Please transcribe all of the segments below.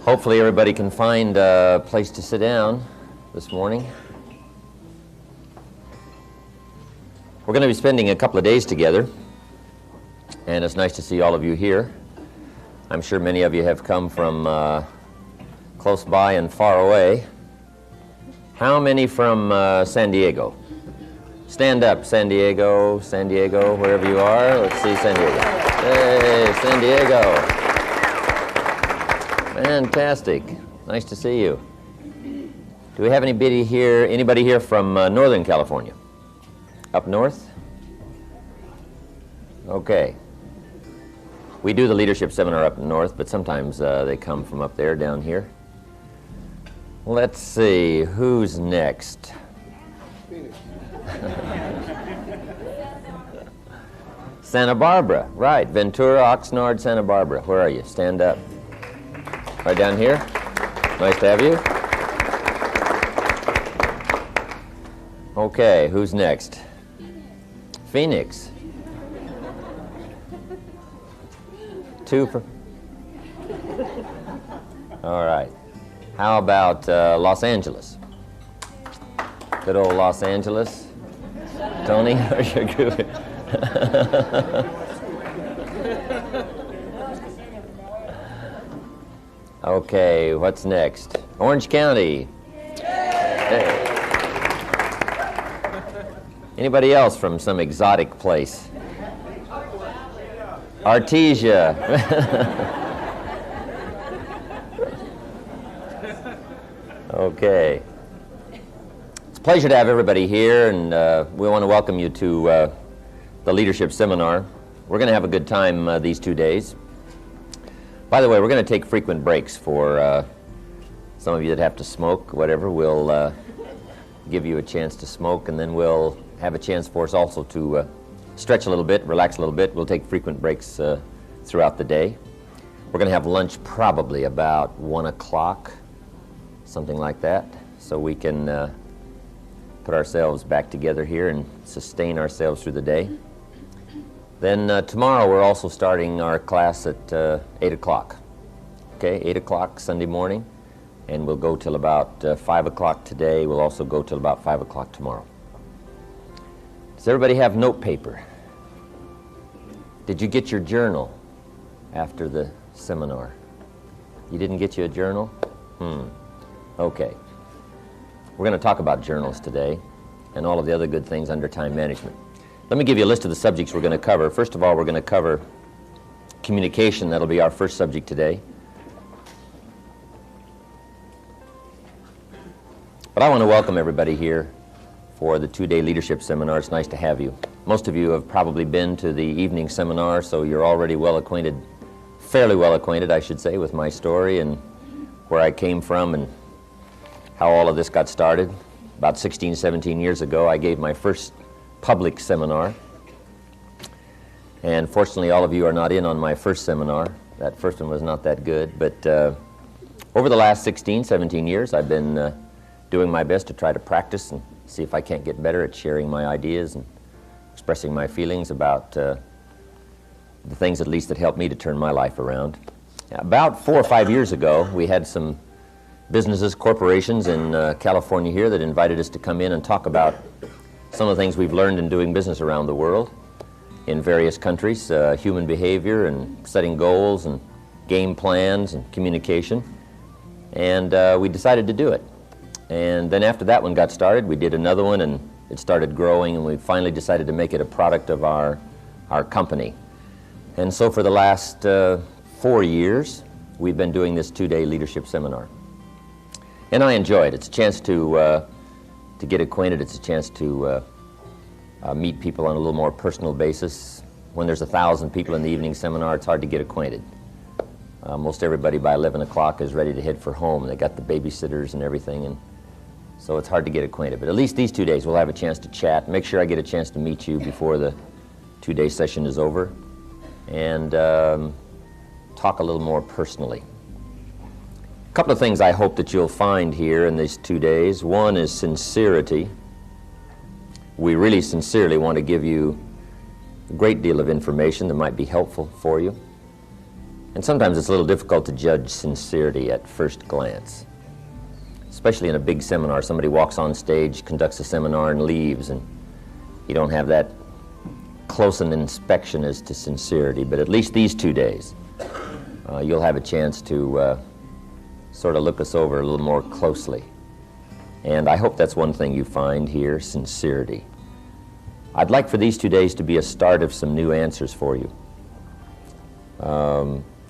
Hopefully everybody can find a place to sit down this morning. We're going to be spending a couple of days together, and it's nice to see all of you here. I'm sure many of you have come from close by and far away. How many from San Diego? Stand up, San Diego, wherever you are. Let's see San Diego. Hey, San Diego. Fantastic. Nice to see you. Do we have anybody here from Northern California? Up north? Okay. We do the leadership seminar up north, but sometimes they come from up there down here. Let's see, who's next? Santa Barbara, right. Ventura, Oxnard, Santa Barbara. Where are you? Stand up. Right down here. Nice to have you. Okay, who's next? Phoenix. Two for... All right. How about Los Angeles? Good old Los Angeles. Tony? Okay, what's next? Orange County. Hey. Anybody else from some exotic place? Artesia. Okay. It's a pleasure to have everybody here, and we want to welcome you to the Leadership Seminar. We're going to have a good time these 2 days. By the way, we're going to take frequent breaks for some of you that have to smoke, whatever. We'll give you a chance to smoke, and then we'll have a chance for us also to stretch a little bit, relax a little bit. We'll take frequent breaks throughout the day. We're going to have lunch probably about 1 o'clock, something like that, so we can put ourselves back together here and sustain ourselves through the day. Then tomorrow we're also starting our class at 8 o'clock. Okay, 8 o'clock Sunday morning, and we'll go till about 5 o'clock today. We'll also go till about 5 o'clock tomorrow. Does everybody have note paper? Did you get your journal after the seminar? You didn't get you a journal? Okay. We're going to talk about journals today and all of the other good things under time management. Let me give you a list of the subjects we're going to cover. First of all, we're going to cover communication. That'll be our first subject today. But I want to welcome everybody here for the 2-day leadership seminar. It's nice to have you. Most of you have probably been to the evening seminar, so you're already well acquainted, fairly well acquainted, I should say, with my story and where I came from and how all of this got started. About 16, 17 years ago, I gave my first public seminar. And fortunately, all of you are not in on my first seminar. That first one was not that good. But over the last 16, 17 years, I've been doing my best to try to practice and see if I can't get better at sharing my ideas and expressing my feelings about the things, at least, that helped me to turn my life around. About 4 or 5 years ago, we had some businesses, corporations in California here that invited us to come in and talk about some of the things we've learned in doing business around the world in various countries, human behavior and setting goals and game plans and communication. And we decided to do it. And then after that one got started, we did another one, and it started growing, and we finally decided to make it a product of our company. And so for the last 4 years, we've been doing this 2-day leadership seminar. And I enjoy it. It's a chance to get acquainted. It's a chance to meet people on a little more personal basis. When there's 1,000 people in the evening seminar, it's hard to get acquainted. Most everybody by 11 o'clock is ready to head for home. They got the babysitters and everything, and so it's hard to get acquainted. But at least these 2 days we'll have a chance to chat. Make sure I get a chance to meet you before the 2-day session is over, and talk a little more personally. A couple of things I hope that you'll find here in these 2 days. One is sincerity. We really sincerely want to give you a great deal of information that might be helpful for you. And sometimes it's a little difficult to judge sincerity at first glance. Especially in a big seminar, somebody walks on stage, conducts a seminar, and leaves, and you don't have that close an inspection as to sincerity. But at least these 2 days, you'll have a chance to sort of look us over a little more closely. And I hope that's one thing you find here, sincerity. I'd like for these 2 days to be a start of some new answers for you.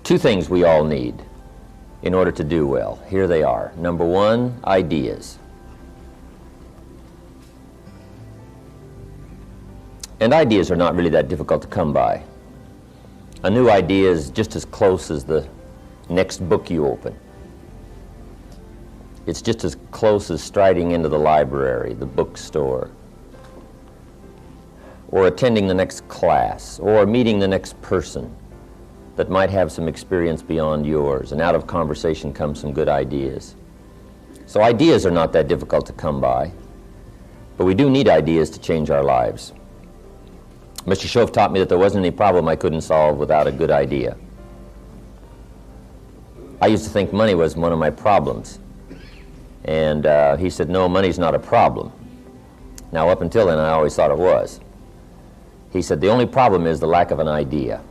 2 things we all need in order to do well. Here they are. Number 1, ideas. And ideas are not really that difficult to come by. A new idea is just as close as the next book you open. It's just as close as striding into the library, the bookstore, or attending the next class, or meeting the next person that might have some experience beyond yours, and out of conversation comes some good ideas. So ideas are not that difficult to come by, but we do need ideas to change our lives. Mr. Shove taught me that there wasn't any problem I couldn't solve without a good idea. I used to think money was one of my problems, and he said, no, money's not a problem. Now, up until then, I always thought it was. He said, the only problem is the lack of an idea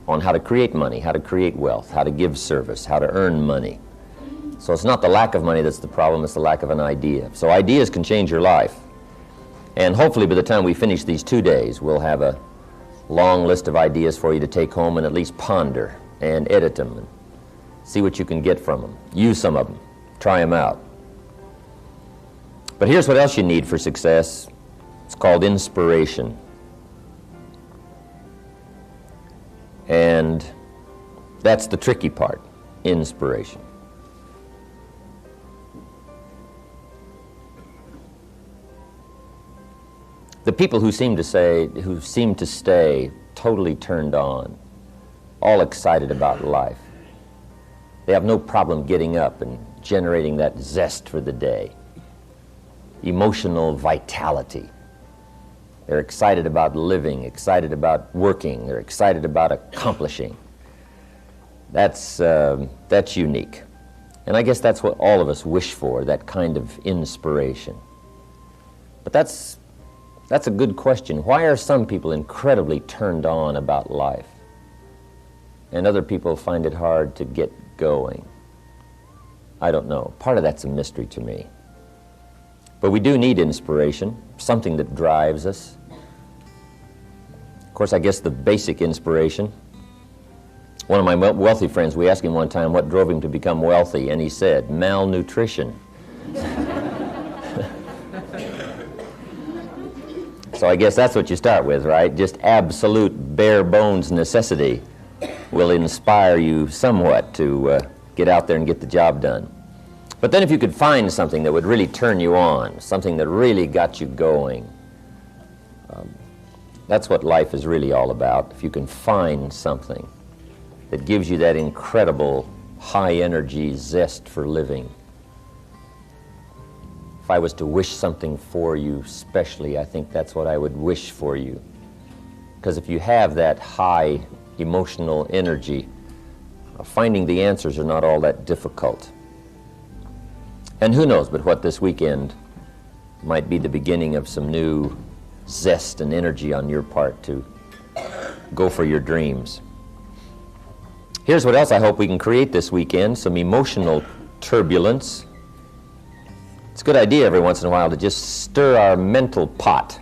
on how to create money, how to create wealth, how to give service, how to earn money. So it's not the lack of money that's the problem, it's the lack of an idea. So ideas can change your life. And hopefully by the time we finish these 2 days, we'll have a long list of ideas for you to take home and at least ponder and edit them and see what you can get from them. Use some of them. Try them out. But here's what else you need for success. It's called inspiration. And that's the tricky part, inspiration. The people who seem to stay totally turned on, all excited about life. They have no problem getting up and generating that zest for the day, emotional vitality. They're excited about living, excited about working, they're excited about accomplishing. That's unique. And I guess that's what all of us wish for, that kind of inspiration. But that's a good question. Why are some people incredibly turned on about life, and other people find it hard to get going? I don't know. Part of that's a mystery to me. But we do need inspiration, something that drives us. Of course, I guess the basic inspiration. One of my wealthy friends, we asked him one time what drove him to become wealthy, and he said, malnutrition. So I guess that's what you start with, right? Just absolute bare bones necessity will inspire you somewhat to get out there and get the job done. But then if you could find something that would really turn you on, something that really got you going, that's what life is really all about. If you can find something that gives you that incredible high energy zest for living. If I was to wish something for you specially, I think that's what I would wish for you. Because if you have that high emotional energy, finding the answers are not all that difficult. And who knows but what this weekend might be the beginning of some new zest and energy on your part to go for your dreams. Here's what else I hope we can create this weekend, some emotional turbulence. It's a good idea every once in a while to just stir our mental pot.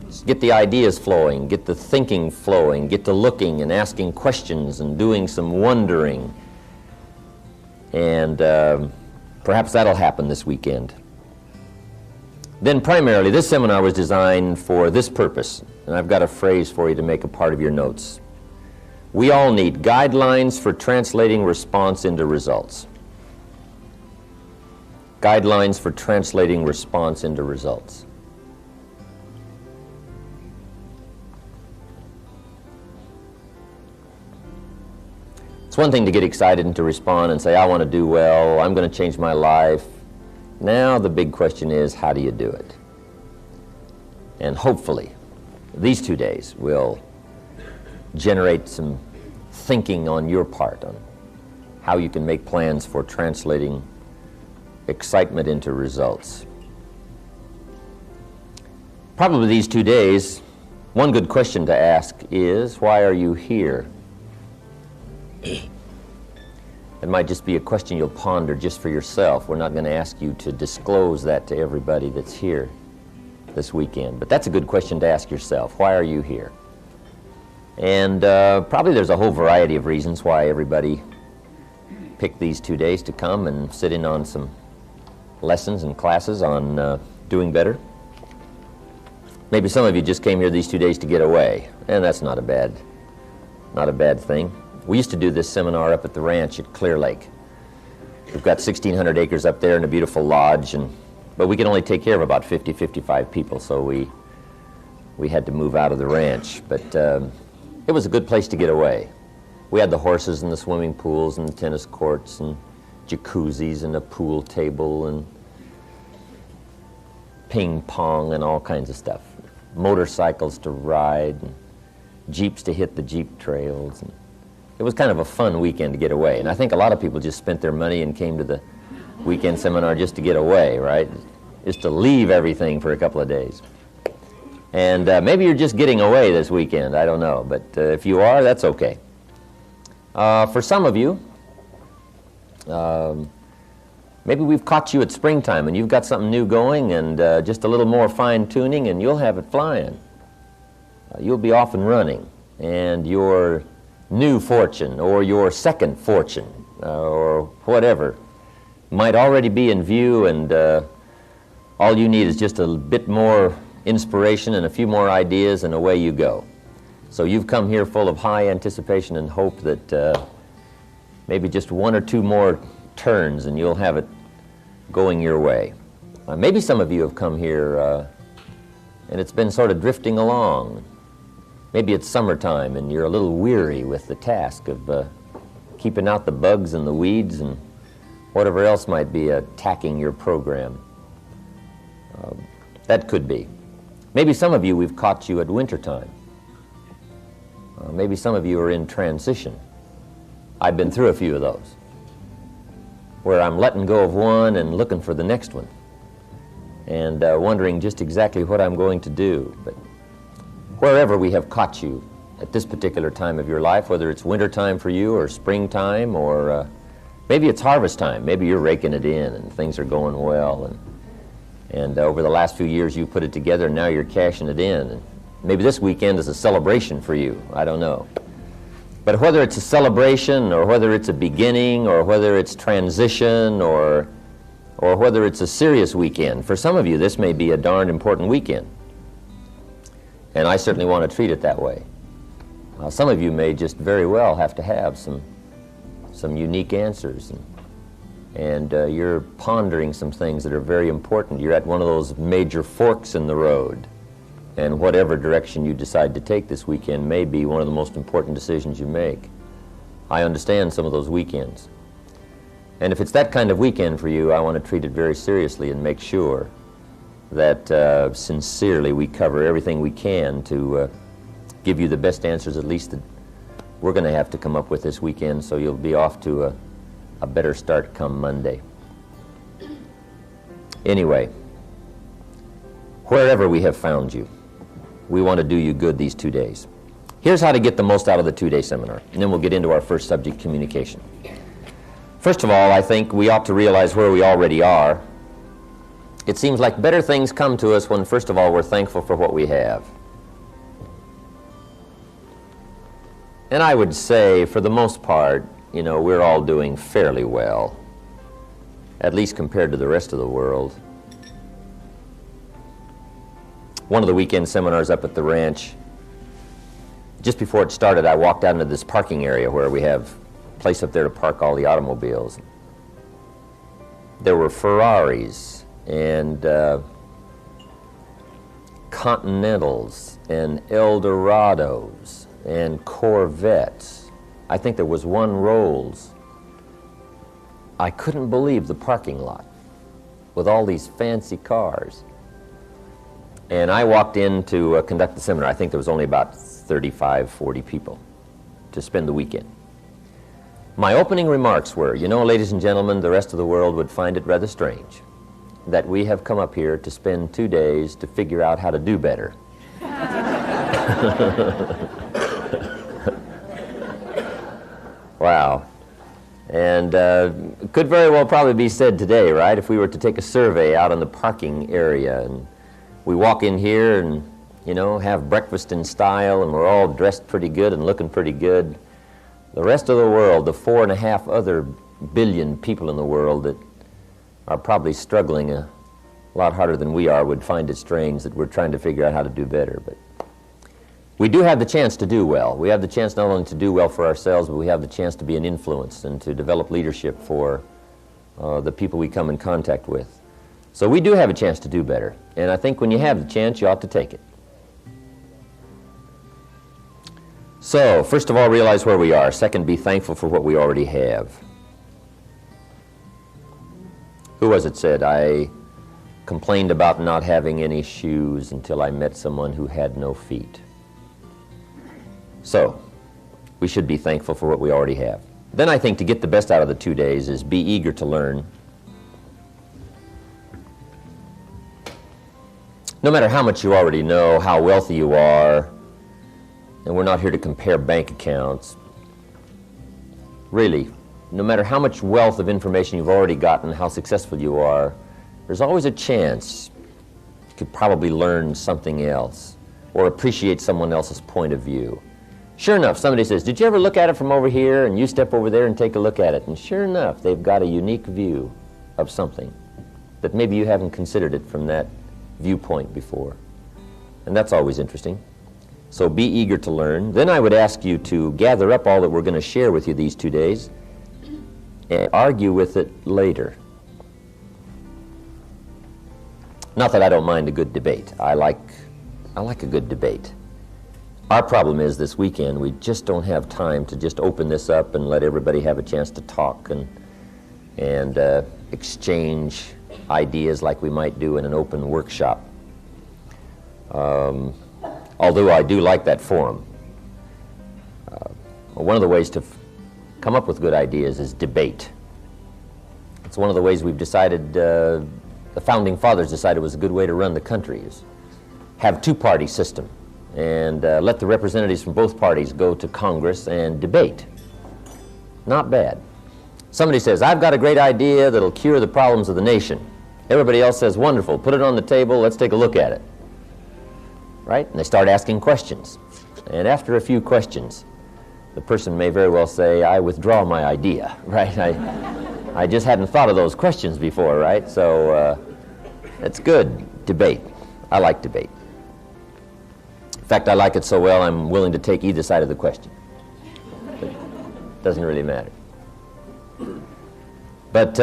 Just get the ideas flowing, get the thinking flowing, get the looking and asking questions and doing some wondering. And perhaps that'll happen this weekend. Then primarily, this seminar was designed for this purpose, and I've got a phrase for you to make a part of your notes. We all need guidelines for translating response into results. Guidelines for translating response into results. It's one thing to get excited and to respond and say, I want to do well, I'm going to change my life. Now the big question is, how do you do it? And hopefully, these 2 days will generate some thinking on your part on how you can make plans for translating excitement into results. Probably these 2 days, one good question to ask is, why are you here? It might just be a question you'll ponder just for yourself. We're not going to ask you to disclose that to everybody that's here this weekend. But that's a good question to ask yourself. Why are you here? And probably there's a whole variety of reasons why everybody picked these 2 days to come and sit in on some lessons and classes on doing better. Maybe some of you just came here these 2 days to get away, and that's not a bad thing. We used to do this seminar up at the ranch at Clear Lake. We've got 1,600 acres up there and a beautiful lodge, but we can only take care of about 50, 55 people, so we had to move out of the ranch. But it was a good place to get away. We had the horses and the swimming pools and the tennis courts and jacuzzis and a pool table and ping pong and all kinds of stuff. Motorcycles to ride and Jeeps to hit the Jeep trails. And it was kind of a fun weekend to get away. And I think a lot of people just spent their money and came to the weekend seminar just to get away, right? Just to leave everything for a couple of days. And maybe you're just getting away this weekend, I don't know. But if you are, that's okay. For some of you, maybe we've caught you at springtime and you've got something new going and just a little more fine-tuning and you'll have it flying. You'll be off and running, and your new fortune or your second fortune or whatever might already be in view, and all you need is just a bit more inspiration and a few more ideas and away you go. So you've come here full of high anticipation and hope that maybe just one or two more turns and you'll have it going your way. Maybe some of you have come here and it's been sort of drifting along. Maybe it's summertime and you're a little weary with the task of keeping out the bugs and the weeds and whatever else might be attacking your program. That could be. Maybe some of you, we've caught you at wintertime. Maybe some of you are in transition. I've been through a few of those, where I'm letting go of one and looking for the next one, and wondering just exactly what I'm going to do. But wherever we have caught you at this particular time of your life, whether it's wintertime for you or springtime, or maybe it's harvest time, maybe you're raking it in and things are going well, and over the last few years you put it together and now you're cashing it in. And maybe this weekend is a celebration for you, I don't know. But whether it's a celebration or whether it's a beginning or whether it's transition or whether it's a serious weekend, for some of you this may be a darn important weekend. And I certainly want to treat it that way. Some of you may just very well have to have some unique answers, and you're pondering some things that are very important. You're at one of those major forks in the road, and whatever direction you decide to take this weekend may be one of the most important decisions you make. I understand some of those weekends. And if it's that kind of weekend for you, I want to treat it very seriously and make sure that sincerely we cover everything we can to give you the best answers, at least that we're going to have to come up with this weekend, so you'll be off to a better start come Monday. Anyway, wherever we have found you, we want to do you good these 2 days. Here's how to get the most out of the 2-day seminar, and then we'll get into our first subject, communication. First of all, I think we ought to realize where we already are. It seems like better things come to us when, first of all, we're thankful for what we have. And I would say, for the most part, you know, we're all doing fairly well, at least compared to the rest of the world. One of the weekend seminars up at the ranch, just before it started, I walked out into this parking area where we have a place up there to park all the automobiles. There were Ferraris and Continentals and Eldorados and Corvettes. I think there was one Rolls. I couldn't believe the parking lot with all these fancy cars. And I walked in to conduct the seminar. I think there was only about 35, 40 people. to spend the weekend. My opening remarks were, you know, ladies and gentlemen, the rest of the world would find it rather strange that we have come up here to spend 2 days to figure out how to do better. Wow. And could very well probably be said today, right? If we were to take a survey out on the parking area and we walk in here and, you know, have breakfast in style and we're all dressed pretty good and looking pretty good, the rest of the world, the 4.5 other billion people in the world that are probably struggling a lot harder than we are, would find it strange that we're trying to figure out how to do better. But we do have the chance to do well. We have the chance not only to do well for ourselves, but we have the chance to be an influence and to develop leadership for the people we come in contact with. So we do have a chance to do better. And I think when you have the chance, you ought to take it. So, first of all, realize where we are. Second, be thankful for what we already have. Who was it said, I complained about not having any shoes until I met someone who had no feet. So, we should be thankful for what we already have. Then I think to get the best out of the 2 days is be eager to learn. No matter how much you already know, how wealthy you are, and we're not here to compare bank accounts, really, no matter how much wealth of information you've already gotten, how successful you are, there's always a chance you could probably learn something else or appreciate someone else's point of view. Sure enough, somebody says, did you ever look at it from over here? And you step over there and take a look at it. And sure enough, they've got a unique view of something that maybe you haven't considered it from that viewpoint before. And that's always interesting. So be eager to learn. Then I would ask you to gather up all that we're going to share with you these 2 days and argue with it later. Not that I don't mind a good debate. I like a good debate. Our problem is this weekend we just don't have time to just open this up and let everybody have a chance to talk and exchange ideas like we might do in an open workshop. Although I do like that forum. One of the ways to come up with good ideas is debate. It's one of the ways we've decided, the Founding Fathers decided was a good way to run the country, is have two-party system and let the representatives from both parties go to Congress and debate. Not bad. Somebody says, I've got a great idea that'll cure the problems of the nation. Everybody else says, wonderful, put it on the table, let's take a look at it. Right? And they start asking questions. And after a few questions, the person may very well say, I withdraw my idea, right? I just hadn't thought of those questions before, right? So it's good, debate. I like debate. In fact, I like it so well, I'm willing to take either side of the question. But it doesn't really matter. But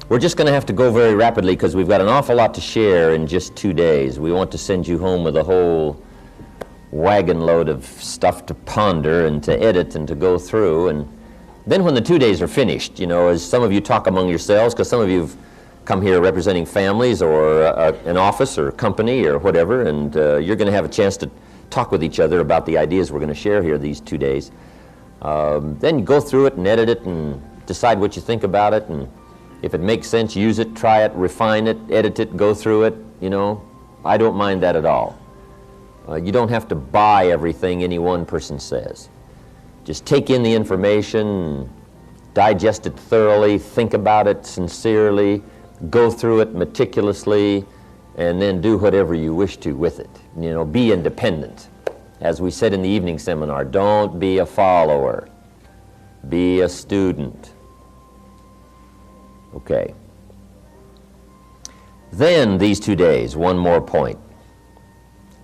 we're just going to have to go very rapidly because we've got an awful lot to share in just 2 days. We want to send you home with a whole wagon load of stuff to ponder and to edit and to go through. And then when the 2 days are finished, you know, as some of you talk among yourselves, because some of you have come here representing families or an office or company or whatever, and you're going to have a chance to talk with each other about the ideas we're going to share here these 2 days. Then you go through it and edit it and decide what you think about it, and if it makes sense, use it, try it, refine it, edit it, go through it, you know. I don't mind that at all. You don't have to buy everything any one person says. Just take in the information, digest it thoroughly, think about it sincerely, go through it meticulously, and then do whatever you wish to with it. You know, be independent. As we said in the evening seminar, don't be a follower. Be a student. Okay. Then these 2 days, one more point.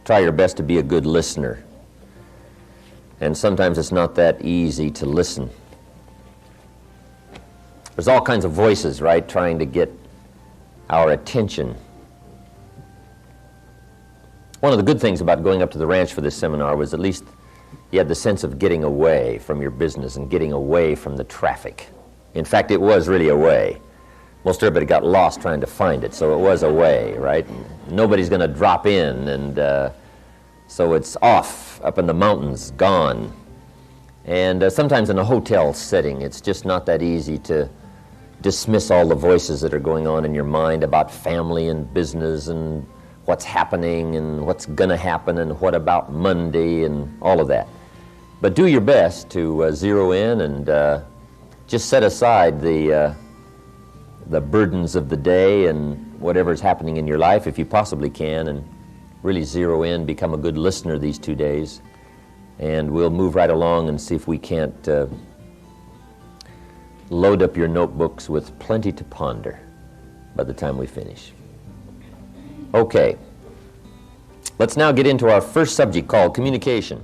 Try your best to be a good listener. And sometimes it's not that easy to listen. There's all kinds of voices, right, trying to get our attention. One of the good things about going up to the ranch for this seminar was at least you had the sense of getting away from your business and getting away from the traffic. In fact, it was really a way. Most everybody got lost trying to find it, so it was a way, right? Nobody's going to drop in, and so it's off, up in the mountains, gone. And sometimes in a hotel setting, it's just not that easy to dismiss all the voices that are going on in your mind about family and business and what's happening and what's going to happen and what about Monday and all of that. But do your best to zero in and just set aside the burdens of the day and whatever's happening in your life if you possibly can, and really zero in, become a good listener these 2 days. And we'll move right along and see if we can't load up your notebooks with plenty to ponder by the time we finish. Okay, let's now get into our first subject called communication.